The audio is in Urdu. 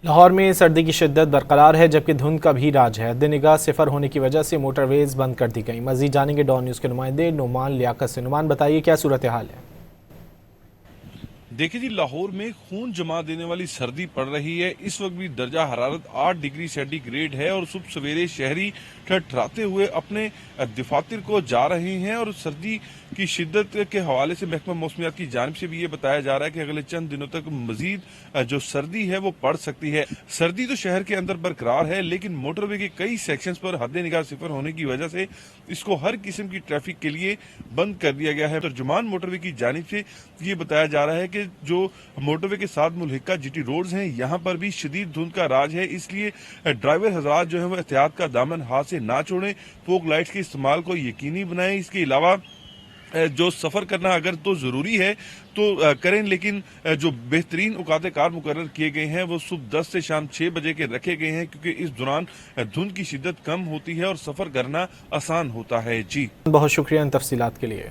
لاہور میں سردی کی شدت برقرار ہے جبکہ دھند کا بھی راج ہے۔ حد نگاہ صفر ہونے کی وجہ سے موٹر ویز بند کر دی گئیں۔ مزید جانیں گے ڈان نیوز کے نمائندے نعمان لیاقت سے۔ نعمان، بتائیے کیا صورتحال ہے؟ دیکھیں جی، لاہور میں خون جما دینے والی سردی پڑ رہی ہے۔ اس وقت بھی درجہ حرارت 8 ڈگری سینٹی گریڈ ہے اور صبح سویرے شہری ٹھٹھراتے ہوئے اپنے دفاتر کو جا رہے ہیں۔ اور سردی کی شدت کے حوالے سے محکمہ موسمیات کی جانب سے بھی یہ بتایا جا رہا ہے کہ اگلے چند دنوں تک مزید جو سردی ہے وہ پڑ سکتی ہے۔ سردی تو شہر کے اندر برقرار ہے، لیکن موٹر وے کے کئی سیکشنز پر حد نگاہ صفر ہونے کی وجہ سے اس کو ہر قسم کی ٹریفک کے لیے بند کر دیا گیا ہے۔ ترجمان موٹر وے کی جانب سے یہ بتایا جا رہا ہے کہ جو موٹر وے کے ساتھ ملحقہ جی ٹی روڈز ہیں، یہاں پر بھی شدید دھند کا راج ہے، اس لیے ڈرائیور حضرات جو ہیں وہ احتیاط کا دامن ہاتھ سے نہ چھوڑیں، فوگ لائٹس کے استعمال کو یقینی بنائیں۔ اس کے علاوہ جو سفر کرنا اگر تو ضروری ہے تو کریں، لیکن جو بہترین اوقات کار مقرر کیے گئے ہیں وہ صبح 10 سے شام 6 بجے کے رکھے گئے ہیں، کیونکہ اس دوران دھند کی شدت کم ہوتی ہے اور سفر کرنا آسان ہوتا ہے۔ جی بہت شکریہ ان تفصیلات کے لیے۔